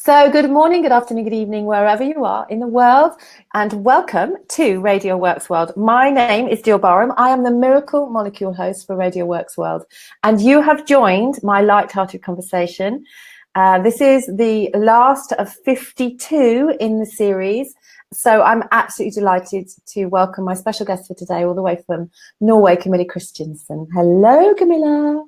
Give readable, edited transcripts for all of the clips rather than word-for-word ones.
So good morning, good afternoon, good evening, wherever you are in the world, and welcome to Radio Works World. My name is Gill Barham. I am the Miracle Molecule host for Radio Works World, and you have joined my light-hearted conversation. This is the last of 52 in the series, so I'm absolutely delighted to welcome my special guest for today, all the way from Norway, Camilla Kristiansen. Hello, Camilla.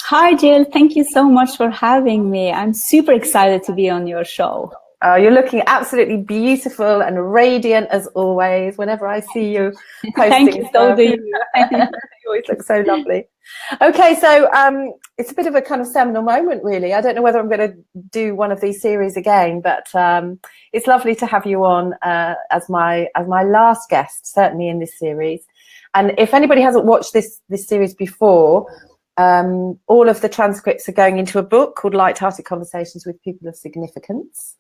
Hi, Jill. Thank you so much for having me. I'm super excited to be on your show. Oh, you're looking absolutely beautiful and radiant as always. Whenever I see you posting Thank you, so do you. You always look so lovely. Okay, so it's a bit of a kind of seminal moment, really. I don't know whether I'm going to do one of these series again, but it's lovely to have you on as my last guest, certainly in this series. And if anybody hasn't watched this series before, all of the transcripts are going into a book called Light-Hearted Conversations with People of Significance.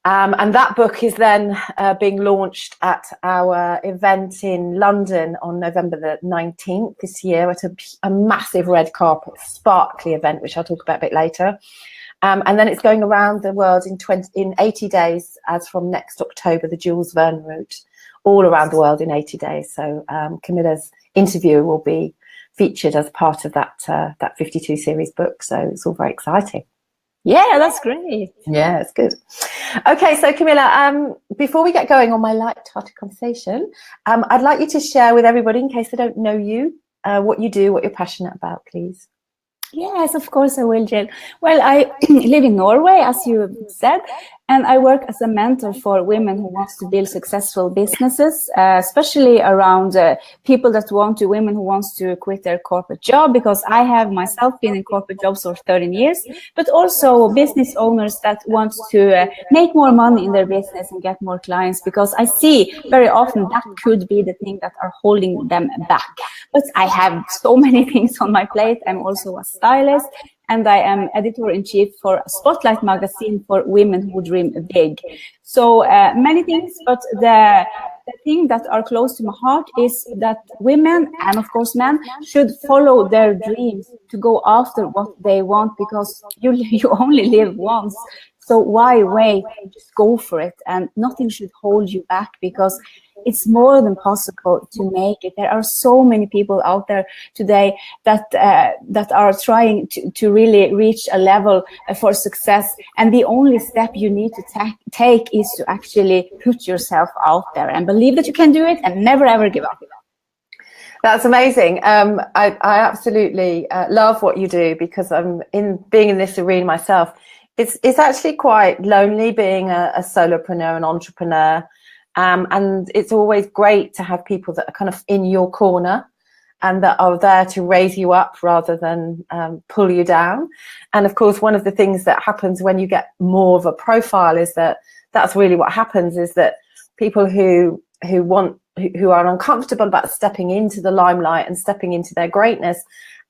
And that book is then being launched at our event in London on November the 19th this year at a massive red carpet, sparkly event, which I'll talk about a bit later. And then it's going around the world in 80 days, as from next October, the Jules Verne route, all around the world in 80 days. So Camilla's interview will be featured as part of that 52 series book, so it's all very exciting. Yeah, that's great. Yeah, it's good. Okay, so Camilla, before we get going on my light-hearted conversation, I'd like you to share with everybody, in case they don't know you, what you do, what you're passionate about, please. Yes, of course I will, Jill. Well, I live in Norway, as you said, and I work as a mentor for women who want to build successful businesses, especially around women who want to quit their corporate job, because I have myself been in corporate jobs for 13 years, but also business owners that want to make more money in their business and get more clients, because I see very often that could be the thing that are holding them back. But I have so many things on my plate. I'm also a stylist, and I am editor-in-chief for Spotlight magazine for women who dream big. So many things, but the thing that are close to my heart is that women, and of course men, should follow their dreams, to go after what they want, because you only live once. So why wait? Just go for it, and nothing should hold you back, because it's more than possible to make it. There are so many people out there today that are trying to really reach a level for success, and the only step you need to take is to actually put yourself out there and believe that you can do it, and never ever give up. That's amazing. I absolutely love what you do, because being in this arena myself, it's actually quite lonely being a solopreneur, an entrepreneur. And it's always great to have people that are kind of in your corner and that are there to raise you up rather than pull you down. And of course, one of the things that happens when you get more of a profile is that's really what happens, is that people who are uncomfortable about stepping into the limelight and stepping into their greatness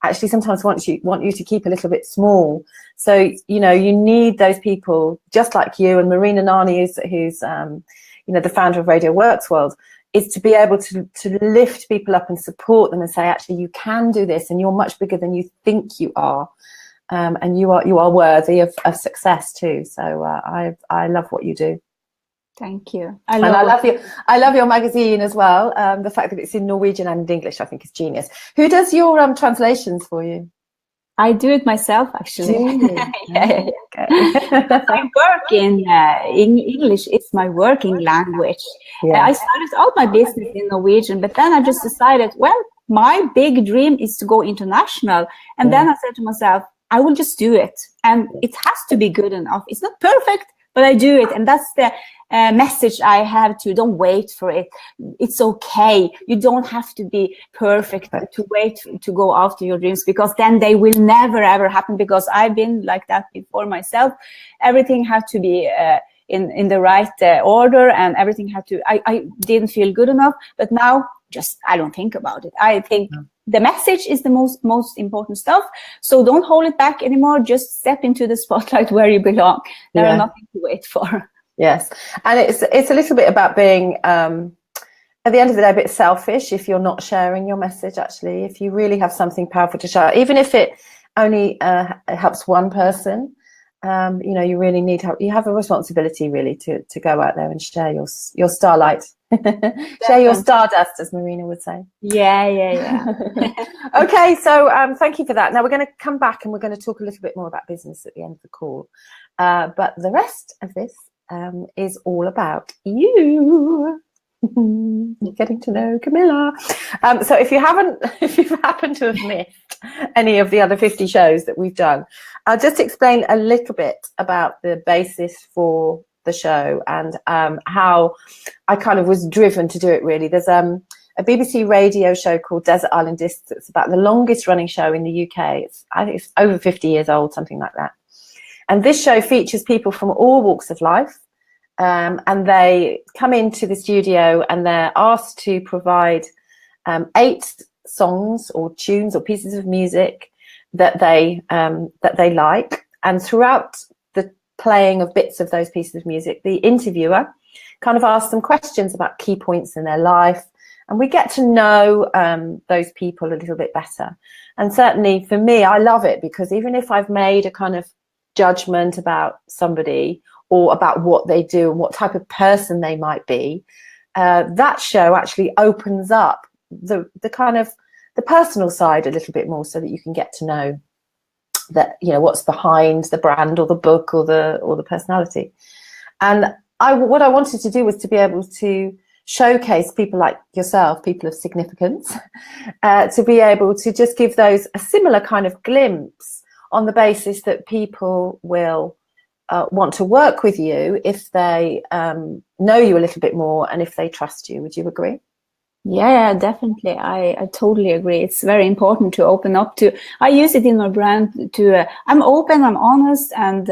actually sometimes want you to keep a little bit small. So, you need those people just like you, and Marina Nani, who's the founder of Radio Works World, is to be able to lift people up and support them and say, actually, you can do this, and you're much bigger than you think you are, and you are worthy of success too. So I love what you do. Thank you. I love your magazine as well. The fact that it's in Norwegian and English, I think, is genius. Who does your translations for you? I do it myself, actually. Yeah. I work in English. It's my working language. Yeah. I started out my business in Norwegian, but then I just decided, well, my big dream is to go international. And then I said to myself, I will just do it. And it has to be good enough. It's not perfect, but I do it. And that's the message I have to. Don't wait for it. It's okay. You don't have to be perfect to wait to go after your dreams, because then they will never ever happen, because I've been like that before myself. Everything had to be in the right order, and everything had to, I didn't feel good enough, but now I don't think about it. I think the message is the most important stuff. So don't hold it back anymore. Just step into the spotlight where you belong. There are nothing to wait for. Yes. And it's a little bit about being, at the end of the day, a bit selfish if you're not sharing your message, actually. If you really have something powerful to share, even if it only helps one person, you know, you really need help. You have a responsibility really to go out there and share your starlight, share your stardust, as Marina would say. Yeah. Okay, so thank you for that. Now we're going to come back and we're going to talk a little bit more about business at the end of the call. But the rest of this is all about you. Getting to know Camilla. So if you happen to have missed any of the other 50 shows that we've done, I'll just explain a little bit about the basis for the show and how I kind of was driven to do it really. There's a BBC radio show called Desert Island Discs. It's about the longest running show in the UK. I think it's over 50 years old, something like that. And this show features people from all walks of life. And they come into the studio and they're asked to provide 8 songs or tunes or pieces of music that they like. And throughout the playing of bits of those pieces of music, the interviewer kind of asks them questions about key points in their life. And we get to know those people a little bit better. And certainly for me, I love it because even if I've made a kind of judgment about somebody or about what they do and what type of person they might be, that show actually opens up the kind of the personal side a little bit more, so that you can get to know that, you know, what's behind the brand or the book or the personality. And what I wanted to do was to be able to showcase people like yourself, people of significance, to be able to just give those a similar kind of glimpse on the basis that people will want to work with you if they know you a little bit more and if they trust you. Would you agree? Yeah, definitely. I totally agree. It's very important to open up to. I use it in my brand to. I'm open, I'm honest, and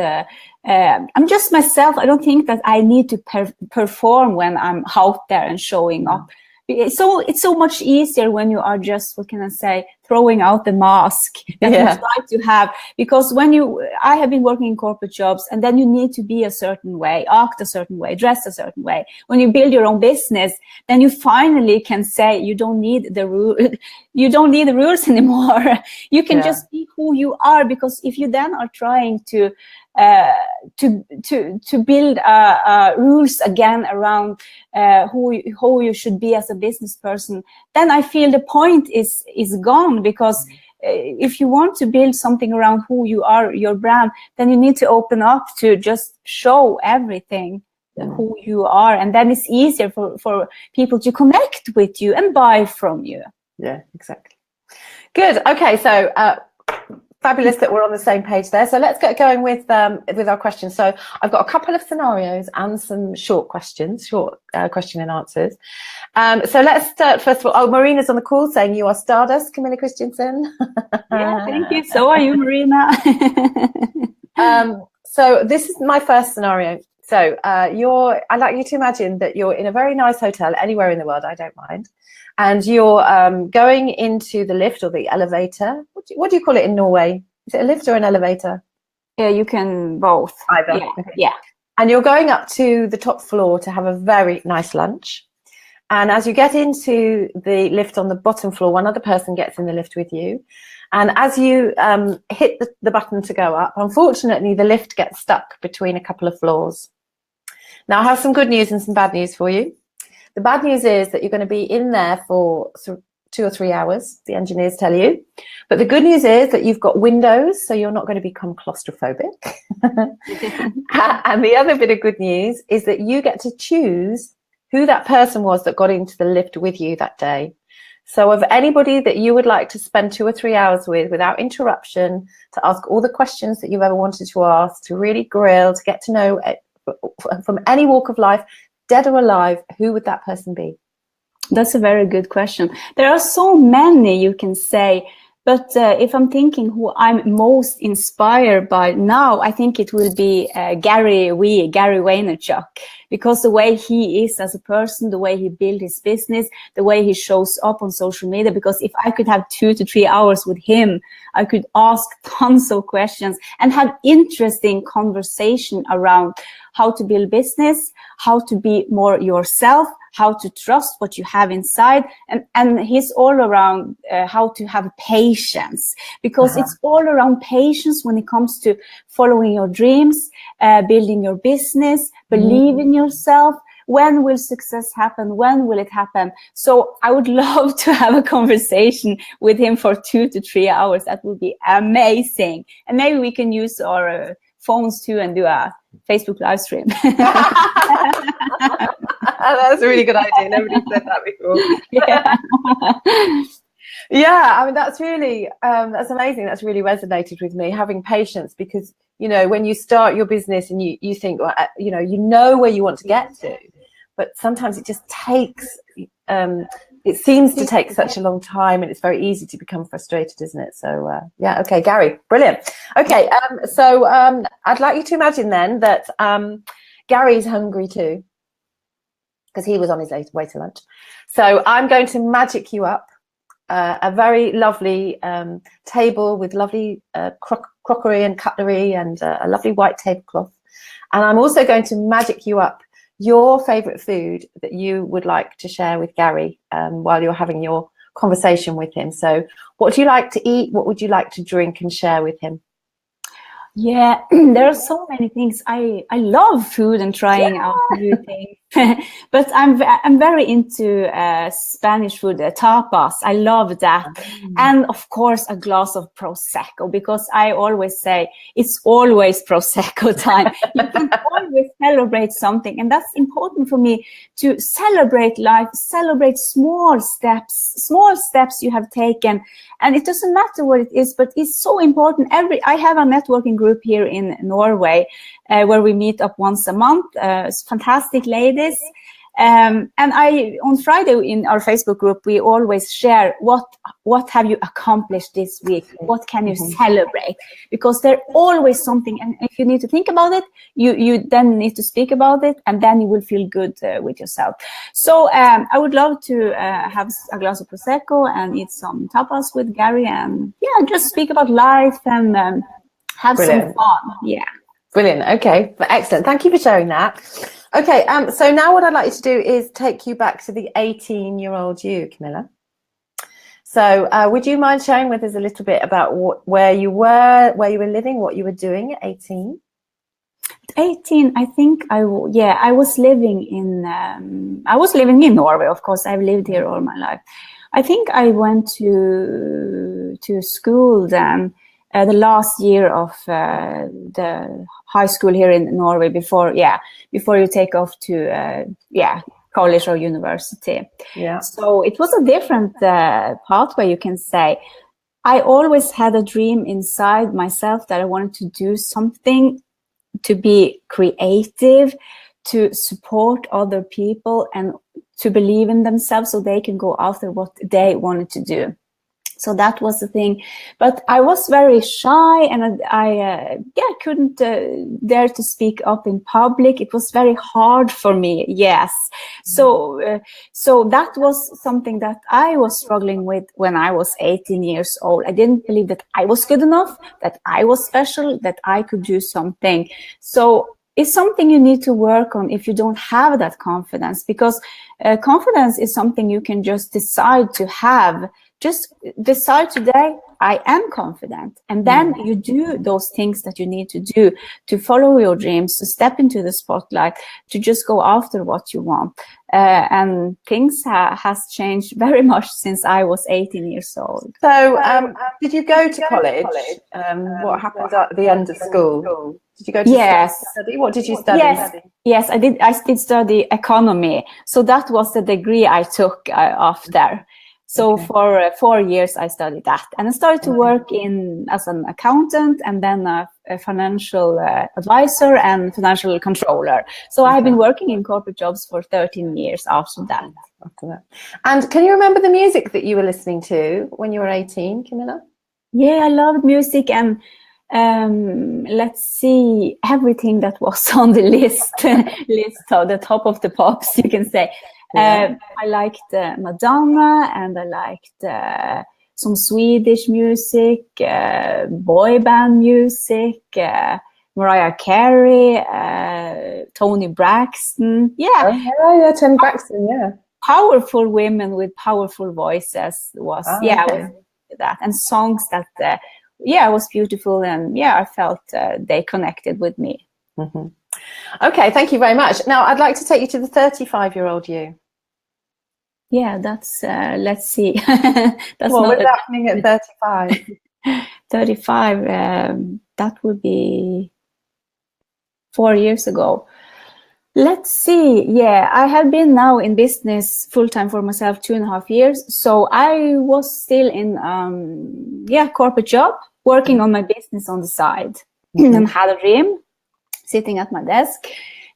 I'm just myself. I don't think that I need to perform when I'm out there and showing up. It's so much easier when you are just, what can I say, throwing out the mask that you try to have. Because I have been working in corporate jobs, and then you need to be a certain way, act a certain way, dress a certain way. When you build your own business, then you finally can say you don't need the rules anymore. You can just be who you are, because if you then are trying to build rules again around who you should be as a business person, then I feel the point is gone. Because if you want to build something around who you are, your brand, then you need to open up to just show everything who you are, and then it's easier for people to connect with you and buy from you. Yeah, exactly. Good. Okay, so fabulous that we're on the same page there. So let's get going with our questions. So I've got a couple of scenarios and some short question and answers. So let's start first of all. Oh, Marina's on the call saying you are Stardust, Camilla Kristiansen. Yeah, thank you. So are you, Marina. So this is my first scenario. So I'd like you to imagine that you're in a very nice hotel anywhere in the world. I don't mind. And you're going into the lift or the elevator. What do you call it in Norway? Is it a lift or an elevator? Yeah, you can both. Either. Yeah. Okay. Yeah. And you're going up to the top floor to have a very nice lunch. And as you get into the lift on the bottom floor, one other person gets in the lift with you. And as you hit the button to go up, unfortunately, the lift gets stuck between a couple of floors. Now, I have some good news and some bad news for you. The bad news is that you're going to be in there for 2 or 3 hours, the engineers tell you. But the good news is that you've got windows, so you're not going to become claustrophobic. And the other bit of good news is that you get to choose who that person was that got into the lift with you that day. So of anybody that you would like to spend 2 or 3 hours with without interruption, to ask all the questions that you've ever wanted to ask, to really grill, to get to know from any walk of life, dead or alive, who would that person be? That's a very good question. There are so many you can say, but if I'm thinking who I'm most inspired by now, I think it will be Gary Vaynerchuk, because the way he is as a person, the way he built his business, the way he shows up on social media, because if I could have 2 to 3 hours with him, I could ask tons of questions and have interesting conversation around how to build business, how to be more yourself, how to trust what you have inside, and he's all around how to have patience, because it's all around patience when it comes to following your dreams, building your business, believe in yourself. When will success happen? When will it happen? So I would love to have a conversation with him for 2 to 3 hours. That would be amazing. And maybe we can use our phones too and do a Facebook live stream. That's a really good idea. Nobody said that before. Yeah, I mean, that's really, that's amazing. That's really resonated with me, having patience, because, you know, when you start your business and you think, well, you know where you want to get to, but sometimes it just takes, it seems to take such a long time, and it's very easy to become frustrated, isn't it? So, yeah, okay, Gary, brilliant. Okay, so I'd like you to imagine then that Gary's hungry too, because he was on his way to lunch. So I'm going to magic you up a very lovely table with lovely crockery and cutlery and a lovely white tablecloth. And I'm also going to magic you up your favourite food that you would like to share with Gary while you're having your conversation with him. So what do you like to eat? What would you like to drink and share with him? Yeah, there are so many things. I love food and trying out new things, but I'm very into Spanish food, tapas. I love that, and of course a glass of prosecco, because I always say it's always prosecco time. You can always celebrate something, and that's important for me, to celebrate life, celebrate small steps you have taken, and it doesn't matter what it is, but it's so important. I have a networking group here in Norway where we meet up once a month. Fantastic ladies. And on Friday in our Facebook group, we always share what have you accomplished this week? What can you celebrate? Because there's always something, and if you need to think about it, you then need to speak about it, and then you will feel good with yourself. So I would love to have a glass of prosecco and eat some tapas with Gary, and just speak about life and have some fun. Yeah. Brilliant. Okay, excellent. Thank you for sharing that. Okay, so now what I'd like you to do is take you back to the 18-year-old you, Camilla. So would you mind sharing with us a little bit about where you were living, what you were doing at 18? 18, I think I was living in Norway. Of course, I've lived here all my life. I think I went to school then. The last year of the high school here in Norway before you take off to college or university. Yeah. So it was a different pathway, you can say. I always had a dream inside myself that I wanted to do something, to be creative, to support other people, and to believe in themselves so they can go after what they wanted to do. So that was the thing, but I was very shy, and I couldn't dare to speak up in public. It was very hard for me. Yes, so that was something that I was struggling with when I was 18 years old. I didn't believe that I was good enough, that I was special, that I could do something. So it's something you need to work on if you don't have that confidence, because confidence is something you can just decide to have. Just decide today, I am confident. And then you do those things that you need to do to follow your dreams, to step into the spotlight, to just go after what you want. And things has changed very much since I was 18 years old. So did you go to college? What happened at the end of school? Did you go to study? What did you study? Yes, I did. I did study economy. So that was the degree I took after. So for 4 years, I studied that, and I started to work as an accountant, and then a financial advisor and financial controller. So I've been working in corporate jobs for 13 years after that. And can you remember the music that you were listening to when you were 18, Camilla? Yeah, I loved music, and let's see, everything that was on the list of the top of the pops, you can say. I liked Madonna, and I liked some Swedish music, boy band music, Mariah Carey, Toni Braxton. Yeah. Oh, yeah, Toni Braxton, yeah. Powerful women with powerful voices was, Okay. was that. And songs that, was beautiful. And I felt they connected with me. Mm-hmm. Okay, thank you very much. Now, I'd like to take you to the 35-year-old you. Yeah, that's, let's see. That's well, not what's happening at 35? 35, that would be 4 years ago. Let's see. Yeah, I have been now in business full-time for myself 2.5 years. So I was still in, corporate job, working on my business on the side, and had a dream, sitting at my desk,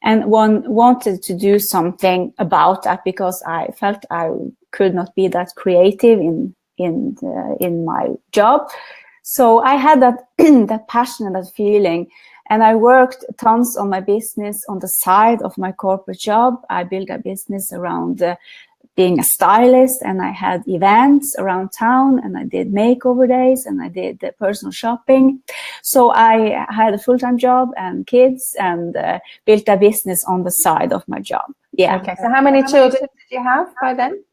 and one wanted to do something about that because I felt I could not be that creative in my job. So I had that that passion and that feeling, and I worked tons on my business on the side of my corporate job. I built a business around being a stylist, and I had events around town, and I did makeover days, and I did personal shopping. So I had a full-time job and kids, and built a business on the side of my job. Yeah. Okay. So how many children did you have by then?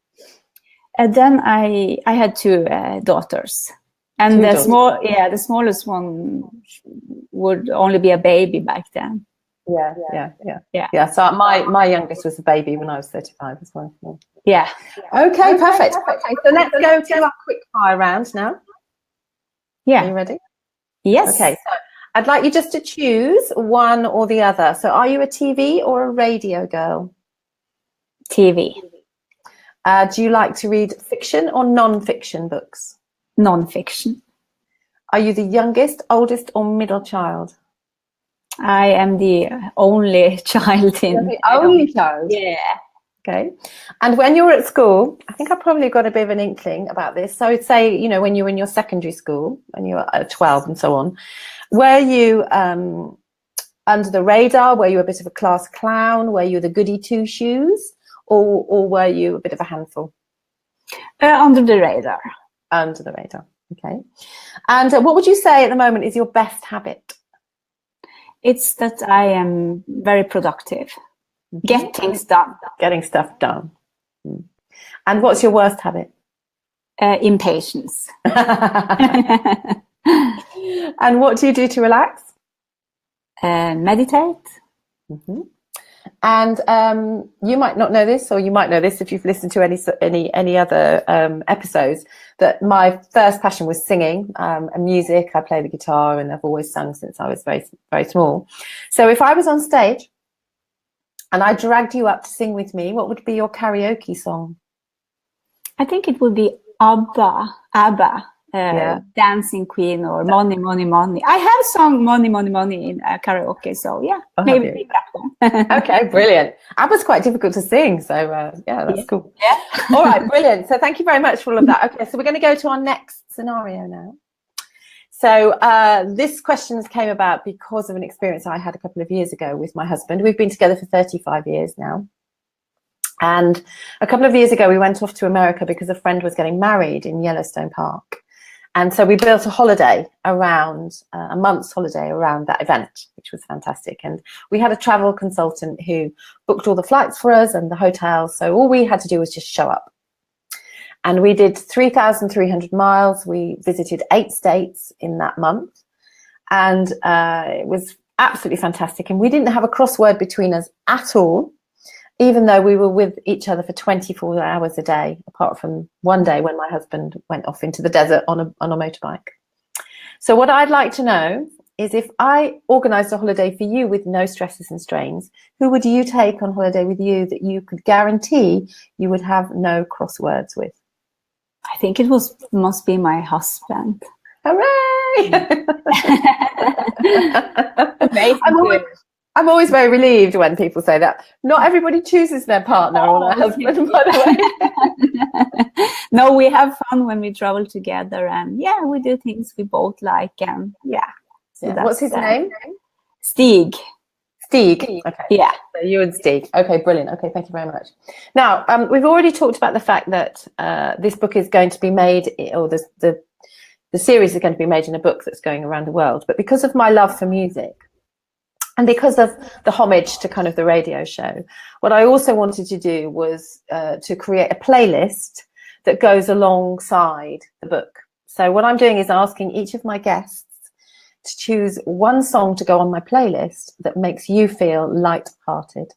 And then I had 2 daughters. And the smallest one would only be a baby back then. Yeah. So my youngest was a baby when I was 35 as well. Yeah. Okay, perfect. Okay, so let's go to our quick fire round now. Yeah. Are you ready? Yes. Okay, so I'd like you just to choose one or the other. So are you a TV or a radio girl? TV. Do you like to read fiction or non-fiction books? Non-fiction. Are you the youngest, oldest, or middle child? I am the only child in. You're the only child? Yeah. Okay. And when you were at school, I think I probably got a bit of an inkling about this. So say, when you were in your secondary school, when you were 12 and so on, were you under the radar? Were you a bit of a class clown? Were you the goody two-shoes? Or were you a bit of a handful? Under the radar. Under the radar. Okay. And what would you say at the moment is your best habit? It's that I am very productive. Get things done. Getting stuff done. And what's your worst habit? Impatience. And what do you do to relax? Meditate. Mm-hmm. And you might not know this, or you might know this if you've listened to any other episodes, that my first passion was singing and music. I play the guitar, and I've always sung since I was very, very small. So if I was on stage and I dragged you up to sing with me, what would be your karaoke song? I think it would be ABBA. Dancing Queen or Money, Money, Money. I have sung Money, Money, Money in karaoke, so maybe that one. Okay, brilliant. ABBA's quite difficult to sing, so that's cool. Yeah. All right, brilliant. So thank you very much for all of that. Okay, so we're going to go to our next scenario now. So this question came about because of an experience I had a couple of years ago with my husband. We've been together for 35 years now. And a couple of years ago, we went off to America because a friend was getting married in Yellowstone Park. And so we built a holiday around, a month's holiday around that event, which was fantastic. And we had a travel consultant who booked all the flights for us and the hotels. So all we had to do was just show up. And we did 3,300 miles. We visited 8 states in that month. And it was absolutely fantastic. And we didn't have a crossword between us at all, even though we were with each other for 24 hours a day, apart from one day when my husband went off into the desert on a motorbike. So what I'd like to know is, if I organised a holiday for you with no stresses and strains, who would you take on holiday with you that you could guarantee you would have no crosswords with? I think it must be my husband. Hooray! Amazing. I'm always very relieved when people say that. Not everybody chooses their partner or their husband, by the way. No, we have fun when we travel together, and we do things we both like, and So what's his name? Stig. Okay. Yeah. So you and Stig. Okay, brilliant. Okay, thank you very much. Now, we've already talked about the fact that this book is going to be made, or the series is going to be made in a book that's going around the world. But because of my love for music, And because of the homage to kind of the radio show, what I also wanted to do was to create a playlist that goes alongside the book. So what I'm doing is asking each of my guests to choose one song to go on my playlist that makes you feel light-hearted.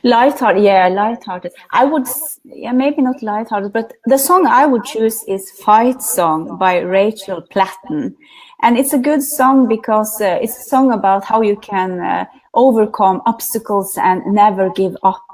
Light-hearted, yeah, light-hearted. I would, yeah, maybe not light-hearted, but the song I would choose is Fight Song by Rachel Platten. And it's a good song because it's a song about how you can overcome obstacles and never give up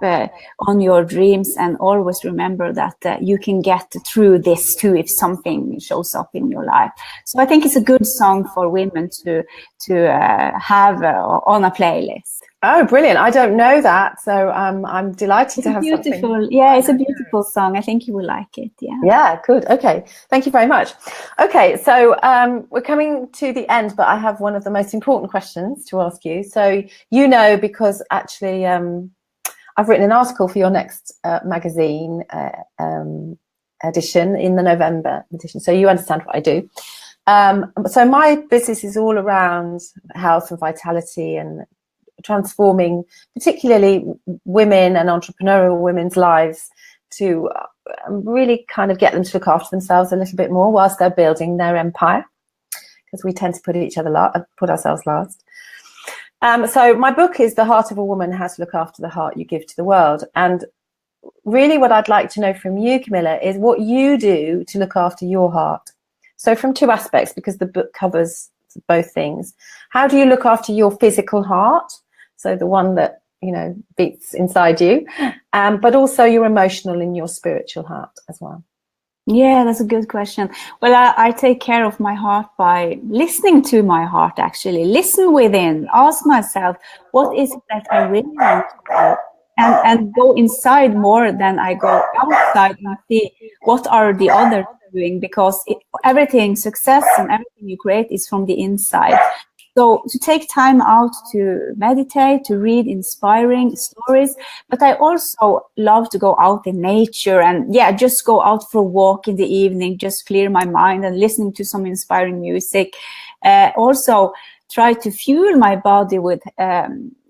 on your dreams, and always remember that you can get through this too if something shows up in your life. So I think it's a good song for women to have on a playlist. Oh, brilliant. I don't know that. So I'm delighted to have beautiful, something. Yeah, it's a beautiful song. I think you will like it. Yeah. Yeah, good. Okay. Thank you very much. Okay. So we're coming to the end, but I have one of the most important questions to ask you. So, because actually I've written an article for your next magazine edition in the November edition. So you understand what I do. So my business is all around health and vitality and transforming particularly women and entrepreneurial women's lives to really kind of get them to look after themselves a little bit more whilst they're building their empire, because we tend to put ourselves last. So my book is The Heart of a Woman, How to Look After the Heart You Give to the World. And really what I'd like to know from you, Camilla, is what you do to look after your heart. So from two aspects, because the book covers both things. How do you look after your physical heart? So the one that, beats inside you, but also your emotional and your spiritual heart as well. Yeah, that's a good question. Well, I take care of my heart by listening to my heart, actually. Listen within, ask myself, what is it that I really want to do? And go inside more than I go outside and see what are the others doing, because everything, success and everything you create is from the inside. So to take time out to meditate, to read inspiring stories, but I also love to go out in nature and just go out for a walk in the evening, just clear my mind and listening to some inspiring music. Also try to fuel my body with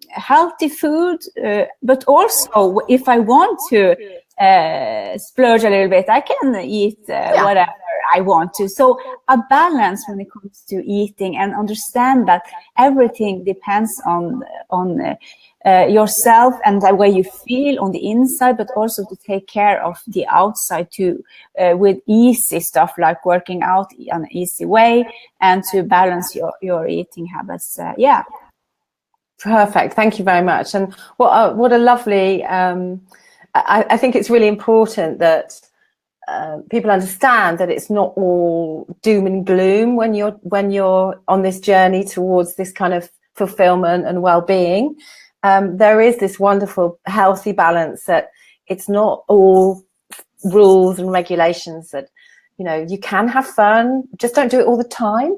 healthy food, but also if I want to splurge a little bit, I can eat whatever I want to. So a balance when it comes to eating, and understand that everything depends on yourself and the way you feel on the inside, but also to take care of the outside too, with easy stuff like working out in an easy way, and to balance your eating habits. Perfect. Thank you very much. And what a lovely. I think it's really important that people understand that it's not all doom and gloom when you're on this journey towards this kind of fulfillment and well-being. There is this wonderful, healthy balance that it's not all rules and regulations, that you can have fun, just don't do it all the time.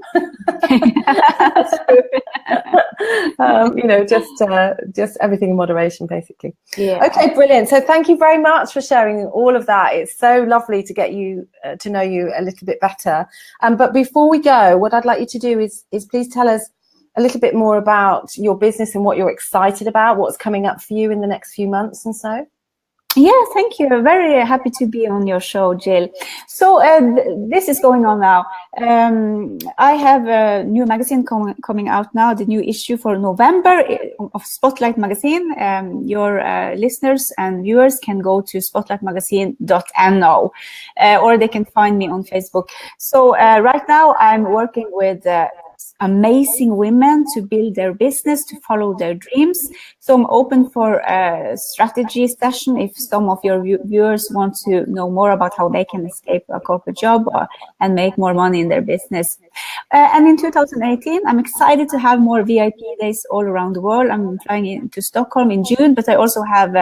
Just everything in moderation, basically. Yeah. Okay, brilliant. So thank you very much for sharing all of that. It's so lovely to get you to know you a little bit better. But before we go, what I'd like you to do is please tell us a little bit more about your business and what you're excited about, what's coming up for you in the next few months and so. Yeah, thank you. Very happy to be on your show, Gill. So this is going on now. I have a new magazine coming out now, the new issue for November of Spotlight Magazine. Your listeners and viewers can go to spotlightmagazine.no, or they can find me on Facebook. So right now I'm working with amazing women to build their business, to follow their dreams. So I'm open for a strategy session if some of your viewers want to know more about how they can escape a corporate job and make more money in their business. And in 2018, I'm excited to have more VIP days all around the world. I'm flying into Stockholm in June, but I also have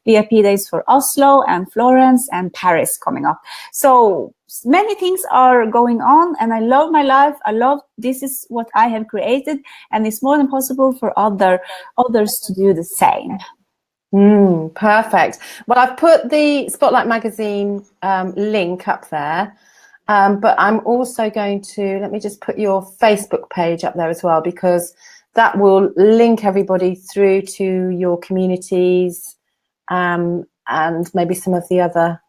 VIP days for Oslo and Florence and Paris coming up. So many things are going on, and I love my life. This is what I have created, and it's more than possible for others to do the same. Perfect. Well, I've put the Spotlight Magazine link up there, but I'm also going to, let me just put your Facebook page up there as well, because that will link everybody through to your communities, and maybe some of the other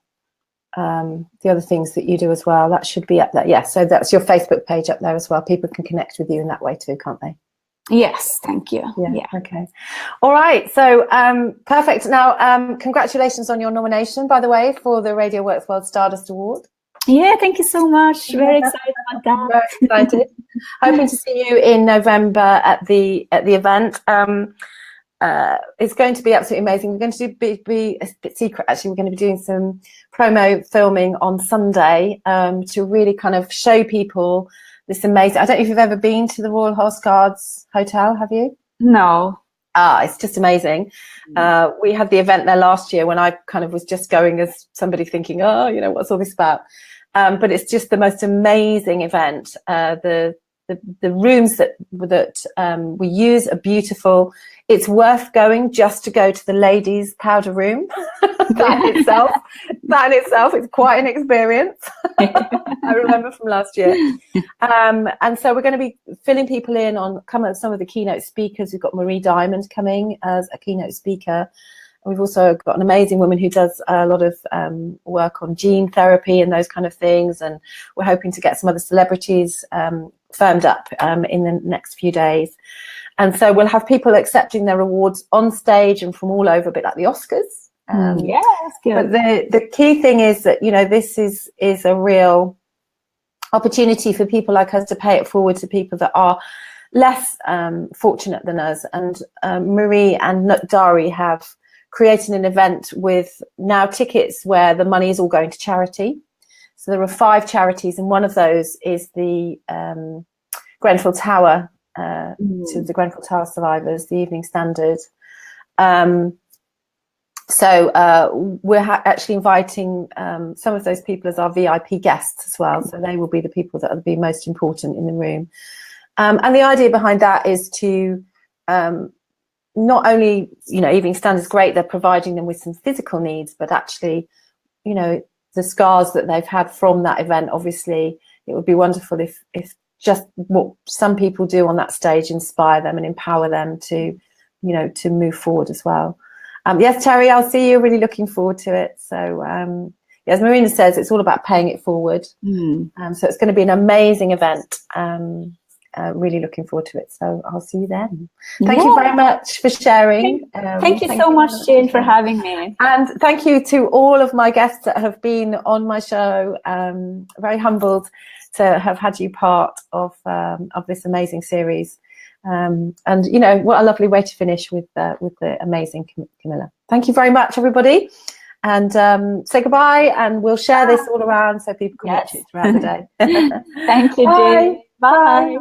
things that you do as well. That should be up there. Yeah, so that's your Facebook page up there as well. People can connect with you in that way too, can't they? Yes, thank you. Yeah. Okay. All right. So perfect. Now, congratulations on your nomination, by the way, for the Radio Works World Stardust Award. Yeah, thank you so much. Very excited about that. Very excited. Hoping to see you in November at the event. It's going to be absolutely amazing. We're going to be a bit secret, actually. We're going to be doing some promo filming on Sunday to really kind of show people this amazing. I don't know if you've ever been to the Royal Horse Guards Hotel, have you? No. It's just amazing. We had the event there last year when I kind of was just going as somebody thinking, oh, you know, what's all this about? But it's just the most amazing event. The rooms that we use are beautiful. It's worth going just to go to the ladies' powder room. That in itself is quite an experience. I remember from last year. And so we're going to be filling people in on some of the keynote speakers. We've got Marie Diamond coming as a keynote speaker. We've also got an amazing woman who does a lot of work on gene therapy and those kind of things. And we're hoping to get some other celebrities firmed up in the next few days. And so we'll have people accepting their awards on stage and from all over, a bit like the Oscars. Yeah, that's good. But the key thing is that, you know, this is a real opportunity for people like us to pay it forward to people that are less fortunate than us. And Marie and Dari have created an event with now tickets where the money is all going to charity. So there are 5 charities, and one of those is the Grenfell Tower, to the Grenfell Tower survivors, the Evening Standard. So we're actually inviting some of those people as our VIP guests as well. So they will be the people that will be most important in the room. And the idea behind that is to not only, you know, Evening Standard is great, they're providing them with some physical needs, but actually, you know, the scars that they've had from that event, obviously, it would be wonderful if just what some people do on that stage inspire them and empower them to, you know, to move forward as well. Yes, Terry, I'll see you. Really looking forward to it. So, as Marina says, it's all about paying it forward. So it's going to be an amazing event. Really looking forward to it. So I'll see you then. Thank you very much for sharing. Thank you so much, Jill, for having me. And thank you to all of my guests that have been on my show. Very humbled to have had you part of this amazing series. And you know, what a lovely way to finish with the amazing Camilla. Thank you very much, everybody. And say goodbye, and we'll share this all around so people can watch it throughout the day. Thank you, Jill. Bye.